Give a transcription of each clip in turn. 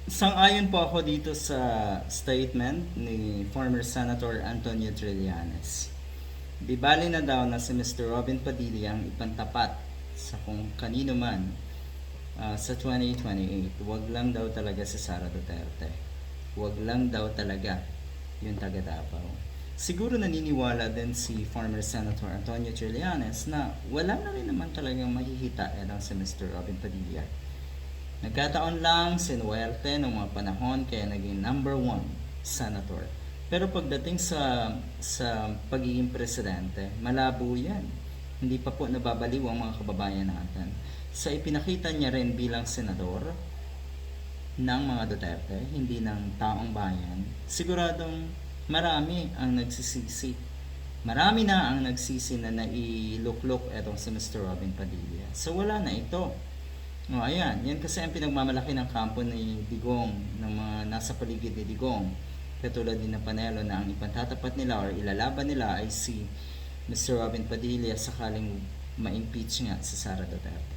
Sang-ayon po ako dito sa statement ni former Senator Antonio Trillanes. Di bali na daw na si Mr. Robin Padilla ang ipantapat sa kung kanino man sa 2028. Huwag lang daw talaga si Sara Duterte. Huwag lang daw talaga yung taga Davao. Siguro naniniwala din si former Senator Antonio Trillanes na wala na rin naman talagang mahihita si Mr. Robin Padilla. Nagkataon lang sinuwerte ng mga panahon kaya naging number one senator. Pero pagdating sa pagiging presidente, malabo yan. Hindi pa po nababaliw ang mga kababayan natin. Sa ipinakita niya rin bilang senador ng mga Duterte, hindi ng taong bayan, siguradong marami ang nagsisisi. Marami na ang nagsisi na nailuklok etong si Mr. Robin Padilla. So wala na ito. O ayan, yan kasi ang pinagmamalaki ng kampo ni Digong, ng mga nasa paligid ni Digong. Katulad din ng Panelo na ang ipantatapat nila or ilalaban nila ay si Mr. Robin Padilla sakaling ma-impeach nga si Sara Duterte.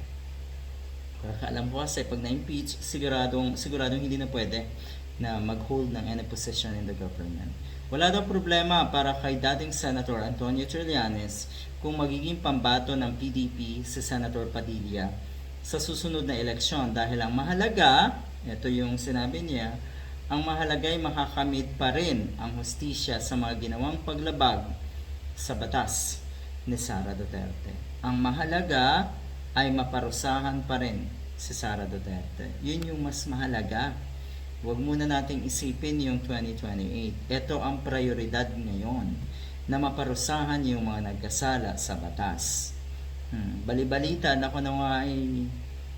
Alam ko kasi pag na-impeach, siguradong hindi na pwede na mag-hold ng any position in the government. Wala daw problema para kay dating Senator Antonio Trillanes kung magiging pambato ng PDP si Senator Padilla sa susunod na eleksyon dahil ang mahalaga, ito yung sinabi niya, ang mahalaga ay makakamit pa rin ang hustisya sa mga ginawang paglabag sa batas ni Sara Duterte. Ang mahalaga ay maparusahan pa rin si Sara Duterte. Yun yung mas mahalaga. Huwag muna nating isipin yung 2028. Ito ang prioridad ngayon na maparusahan yung mga nagkasala sa batas. Balibalita na ko na nga ay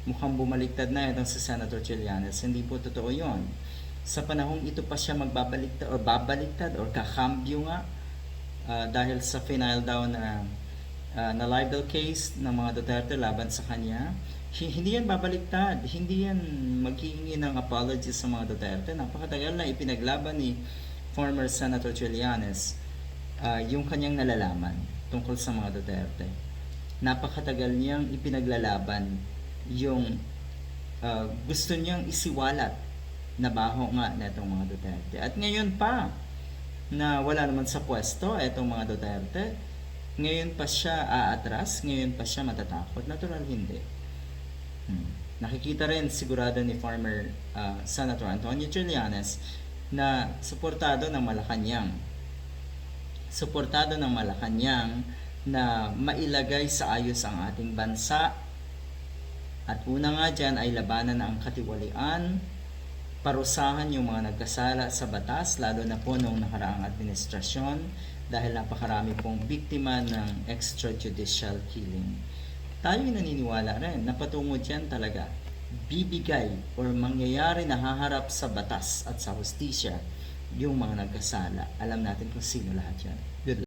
mukhang bumaliktad na itong si Senator Trillanes. Hindi po totoo yon. Sa panahong ito pa siya magbabaliktad o babaliktad o kakambyo nga dahil sa final daw na libel case ng mga Duterte laban sa kanya. Hindi yan babaliktad. Hindi yan maghihingi ng apology sa mga Duterte. Napakatagal na ipinaglaban ni former Senator Trillanes yung kanyang nalalaman tungkol sa mga Duterte. Napakatagal niyang ipinaglalaban yung gusto niyang isiwalat na baho nga na itong mga Duterte. At ngayon pa, na wala naman sa pwesto itong mga Duterte, ngayon pa siya aatras, ngayon pa siya matatakot. Natural hindi. Nakikita rin sigurado ni former Senator Antonio Trillanes na suportado ng Malacanang. Suportado ng Malacanang na mailagay sa ayos ang ating bansa. At una nga dyan ay labanan ang katiwalian, parusahan yung mga nagkasala sa batas, lalo na po noong nakaraang administrasyon dahil napakarami pong biktima ng extrajudicial killing. Tayo naniniwala rin na patungo dyan talaga bibigay or mangyayari na haharap sa batas at sa hustisya yung mga nagkasala. Alam natin kung sino lahat yan. Good luck.